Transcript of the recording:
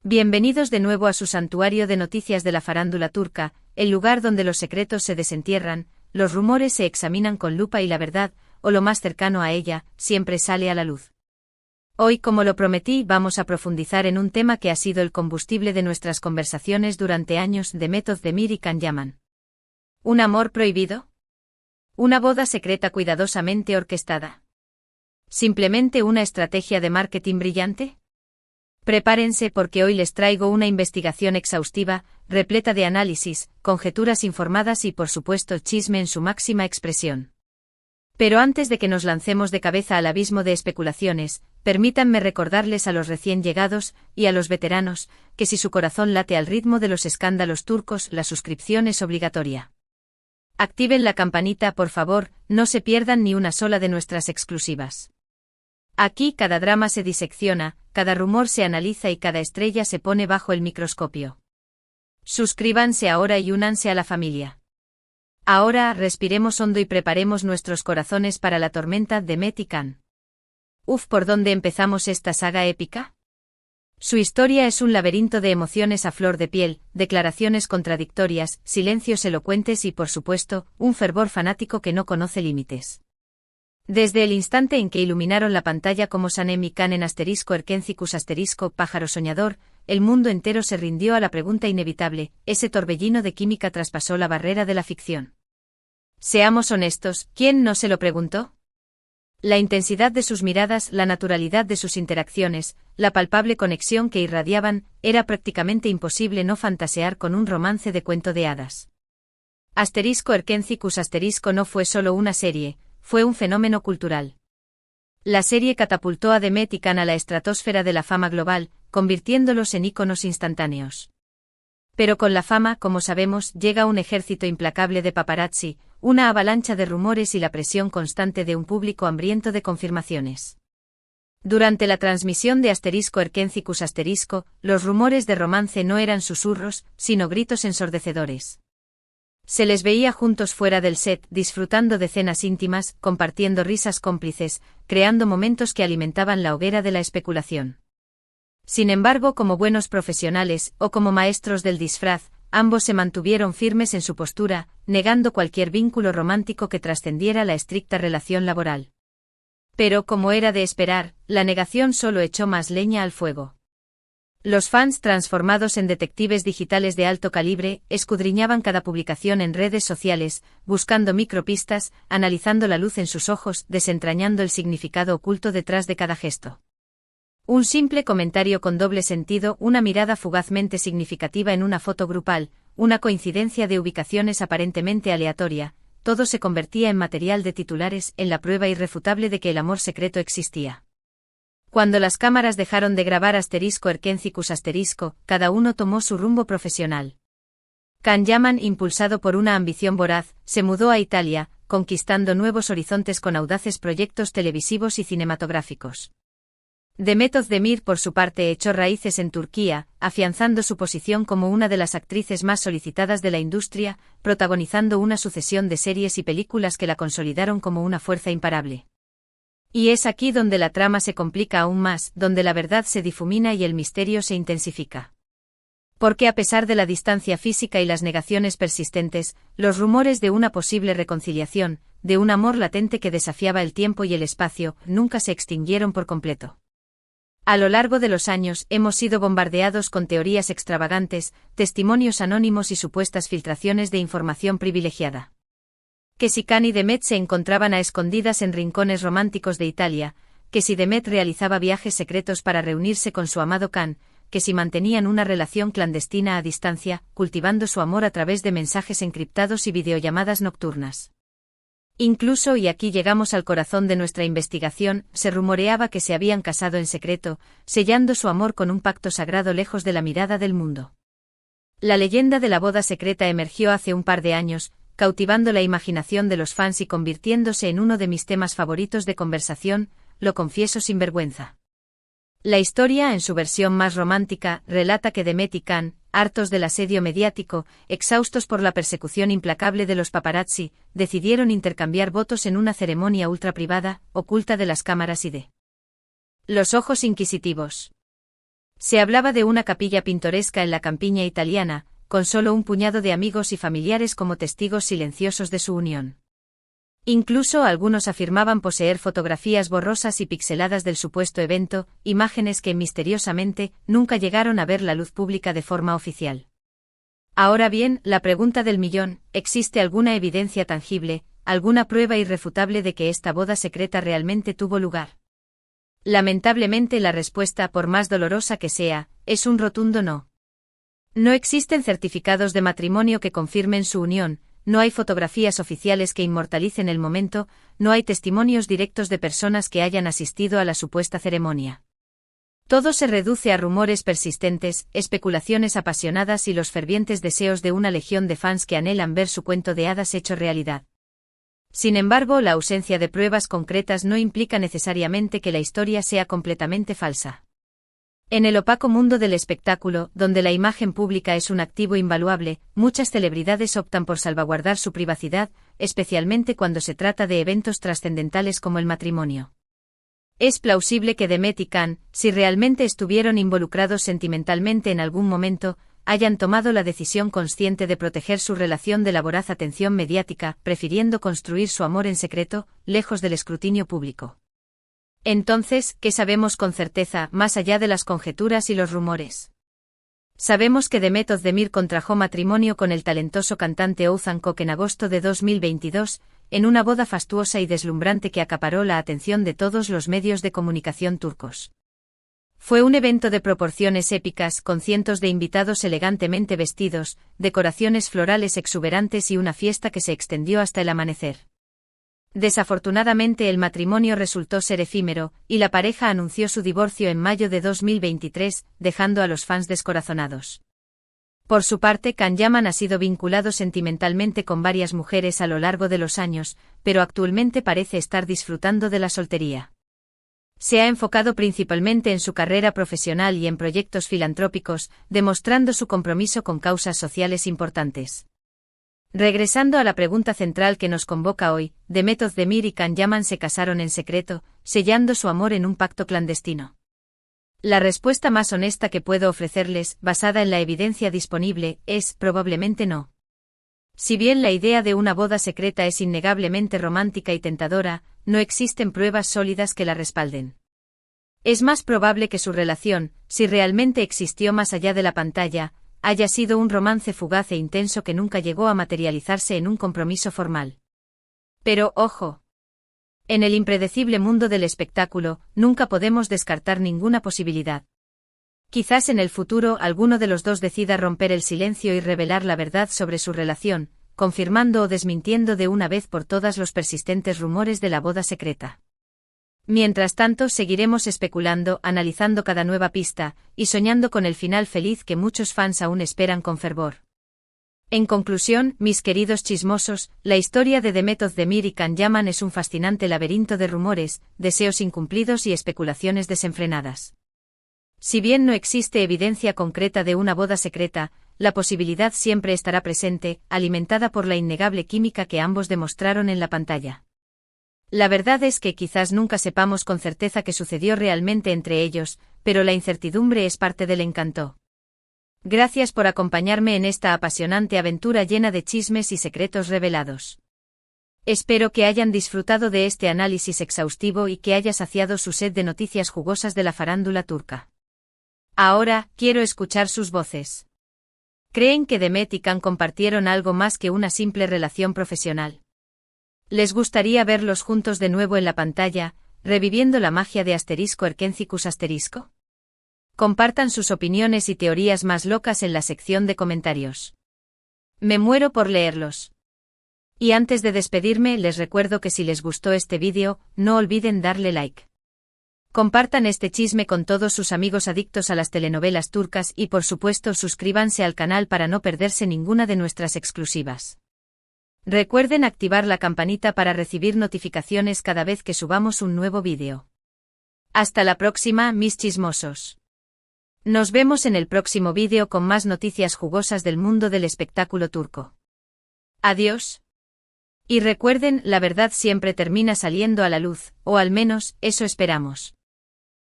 Bienvenidos de nuevo a su santuario de noticias de la farándula turca, el lugar donde los secretos se desentierran, los rumores se examinan con lupa y la verdad, o lo más cercano a ella, siempre sale a la luz. Hoy, como lo prometí, vamos a profundizar en un tema que ha sido el combustible de nuestras conversaciones durante años: Demet Özdemir y Can Yaman. ¿Un amor prohibido? ¿Una boda secreta cuidadosamente orquestada? ¿Simplemente una estrategia de marketing brillante? Prepárense porque hoy les traigo una investigación exhaustiva, repleta de análisis, conjeturas informadas y por supuesto chisme en su máxima expresión. Pero antes de que nos lancemos de cabeza al abismo de especulaciones, permítanme recordarles a los recién llegados, y a los veteranos, que si su corazón late al ritmo de los escándalos turcos, la suscripción es obligatoria. Activen la campanita, por favor, no se pierdan ni una sola de nuestras exclusivas. Aquí cada drama se disecciona, cada rumor se analiza y cada estrella se pone bajo el microscopio. Suscríbanse ahora y únanse a la familia. Ahora respiremos hondo y preparemos nuestros corazones para la tormenta de Demet y Can. ¿Por dónde empezamos esta saga épica? Su historia es un laberinto de emociones a flor de piel, declaraciones contradictorias, silencios elocuentes y, por supuesto, un fervor fanático que no conoce límites. Desde el instante en que iluminaron la pantalla como Sanem y Can en *Erkencicus pájaro soñador, el mundo entero se rindió a la pregunta inevitable: ese torbellino de química traspasó la barrera de la ficción. Seamos honestos, ¿quién no se lo preguntó? La intensidad de sus miradas, la naturalidad de sus interacciones, la palpable conexión que irradiaban, era prácticamente imposible no fantasear con un romance de cuento de hadas. Erkencicus no fue solo una serie, fue un fenómeno cultural. La serie catapultó a Demet y Can a la estratosfera de la fama global, convirtiéndolos en íconos instantáneos. Pero con la fama, como sabemos, llega un ejército implacable de paparazzi, una avalancha de rumores y la presión constante de un público hambriento de confirmaciones. Durante la transmisión de Erkencicus los rumores de romance no eran susurros, sino gritos ensordecedores. Se les veía juntos fuera del set, disfrutando de cenas íntimas, compartiendo risas cómplices, creando momentos que alimentaban la hoguera de la especulación. Sin embargo, como buenos profesionales, o como maestros del disfraz, ambos se mantuvieron firmes en su postura, negando cualquier vínculo romántico que trascendiera la estricta relación laboral. Pero, como era de esperar, la negación solo echó más leña al fuego. Los fans, transformados en detectives digitales de alto calibre, escudriñaban cada publicación en redes sociales, buscando micropistas, analizando la luz en sus ojos, desentrañando el significado oculto detrás de cada gesto. Un simple comentario con doble sentido, una mirada fugazmente significativa en una foto grupal, una coincidencia de ubicaciones aparentemente aleatoria, todo se convertía en material de titulares, en la prueba irrefutable de que el amor secreto existía. Cuando las cámaras dejaron de grabar Erkencicus cada uno tomó su rumbo profesional. Can Yaman, impulsado por una ambición voraz, se mudó a Italia, conquistando nuevos horizontes con audaces proyectos televisivos y cinematográficos. Demet Özdemir, por su parte, echó raíces en Turquía, afianzando su posición como una de las actrices más solicitadas de la industria, protagonizando una sucesión de series y películas que la consolidaron como una fuerza imparable. Y es aquí donde la trama se complica aún más, donde la verdad se difumina y el misterio se intensifica. Porque a pesar de la distancia física y las negaciones persistentes, los rumores de una posible reconciliación, de un amor latente que desafiaba el tiempo y el espacio, nunca se extinguieron por completo. A lo largo de los años hemos sido bombardeados con teorías extravagantes, testimonios anónimos y supuestas filtraciones de información privilegiada. Que si Can y Demet se encontraban a escondidas en rincones románticos de Italia, que si Demet realizaba viajes secretos para reunirse con su amado Can, que si mantenían una relación clandestina a distancia, cultivando su amor a través de mensajes encriptados y videollamadas nocturnas. Incluso, y aquí llegamos al corazón de nuestra investigación, se rumoreaba que se habían casado en secreto, sellando su amor con un pacto sagrado lejos de la mirada del mundo. La leyenda de la boda secreta emergió hace un par de años, cautivando la imaginación de los fans y convirtiéndose en uno de mis temas favoritos de conversación, lo confieso sin vergüenza. La historia, en su versión más romántica, relata que Demet y Can, hartos del asedio mediático, exhaustos por la persecución implacable de los paparazzi, decidieron intercambiar votos en una ceremonia ultra privada, oculta de las cámaras y de los ojos inquisitivos. Se hablaba de una capilla pintoresca en la campiña italiana, con solo un puñado de amigos y familiares como testigos silenciosos de su unión. Incluso algunos afirmaban poseer fotografías borrosas y pixeladas del supuesto evento, imágenes que misteriosamente nunca llegaron a ver la luz pública de forma oficial. Ahora bien, la pregunta del millón: ¿existe alguna evidencia tangible, alguna prueba irrefutable de que esta boda secreta realmente tuvo lugar? Lamentablemente la respuesta, por más dolorosa que sea, es un rotundo no. No existen certificados de matrimonio que confirmen su unión, no hay fotografías oficiales que inmortalicen el momento, no hay testimonios directos de personas que hayan asistido a la supuesta ceremonia. Todo se reduce a rumores persistentes, especulaciones apasionadas y los fervientes deseos de una legión de fans que anhelan ver su cuento de hadas hecho realidad. Sin embargo, la ausencia de pruebas concretas no implica necesariamente que la historia sea completamente falsa. En el opaco mundo del espectáculo, donde la imagen pública es un activo invaluable, muchas celebridades optan por salvaguardar su privacidad, especialmente cuando se trata de eventos trascendentales como el matrimonio. Es plausible que Demet y Can, si realmente estuvieron involucrados sentimentalmente en algún momento, hayan tomado la decisión consciente de proteger su relación de la voraz atención mediática, prefiriendo construir su amor en secreto, lejos del escrutinio público. Entonces, ¿qué sabemos con certeza, más allá de las conjeturas y los rumores? Sabemos que Demet Özdemir contrajo matrimonio con el talentoso cantante Oğuzhan Koç en agosto de 2022, en una boda fastuosa y deslumbrante que acaparó la atención de todos los medios de comunicación turcos. Fue un evento de proporciones épicas, con cientos de invitados elegantemente vestidos, decoraciones florales exuberantes y una fiesta que se extendió hasta el amanecer. Desafortunadamente el matrimonio resultó ser efímero, y la pareja anunció su divorcio en mayo de 2023, dejando a los fans descorazonados. Por su parte, Can Yaman ha sido vinculado sentimentalmente con varias mujeres a lo largo de los años, pero actualmente parece estar disfrutando de la soltería. Se ha enfocado principalmente en su carrera profesional y en proyectos filantrópicos, demostrando su compromiso con causas sociales importantes. Regresando a la pregunta central que nos convoca hoy, Demet Özdemir y Can Yaman se casaron en secreto, sellando su amor en un pacto clandestino. La respuesta más honesta que puedo ofrecerles, basada en la evidencia disponible, es probablemente no. Si bien la idea de una boda secreta es innegablemente romántica y tentadora, no existen pruebas sólidas que la respalden. Es más probable que su relación, si realmente existió más allá de la pantalla, haya sido un romance fugaz e intenso que nunca llegó a materializarse en un compromiso formal. Pero, ojo. En el impredecible mundo del espectáculo, nunca podemos descartar ninguna posibilidad. Quizás en el futuro alguno de los dos decida romper el silencio y revelar la verdad sobre su relación, confirmando o desmintiendo de una vez por todas los persistentes rumores de la boda secreta. Mientras tanto, seguiremos especulando, analizando cada nueva pista, y soñando con el final feliz que muchos fans aún esperan con fervor. En conclusión, mis queridos chismosos, la historia de Demet Özdemir y Can Yaman es un fascinante laberinto de rumores, deseos incumplidos y especulaciones desenfrenadas. Si bien no existe evidencia concreta de una boda secreta, la posibilidad siempre estará presente, alimentada por la innegable química que ambos demostraron en la pantalla. La verdad es que quizás nunca sepamos con certeza qué sucedió realmente entre ellos, pero la incertidumbre es parte del encanto. Gracias por acompañarme en esta apasionante aventura llena de chismes y secretos revelados. Espero que hayan disfrutado de este análisis exhaustivo y que haya saciado su sed de noticias jugosas de la farándula turca. Ahora, quiero escuchar sus voces. ¿Creen que Demet y Can compartieron algo más que una simple relación profesional? ¿Les gustaría verlos juntos de nuevo en la pantalla, reviviendo la magia de *Erkencicus*? Compartan sus opiniones y teorías más locas en la sección de comentarios. Me muero por leerlos. Y antes de despedirme, les recuerdo que si les gustó este vídeo, no olviden darle like. Compartan este chisme con todos sus amigos adictos a las telenovelas turcas y por supuesto suscríbanse al canal para no perderse ninguna de nuestras exclusivas. Recuerden activar la campanita para recibir notificaciones cada vez que subamos un nuevo vídeo. Hasta la próxima, mis chismosos. Nos vemos en el próximo vídeo con más noticias jugosas del mundo del espectáculo turco. Adiós. Y recuerden, la verdad siempre termina saliendo a la luz, o al menos, eso esperamos.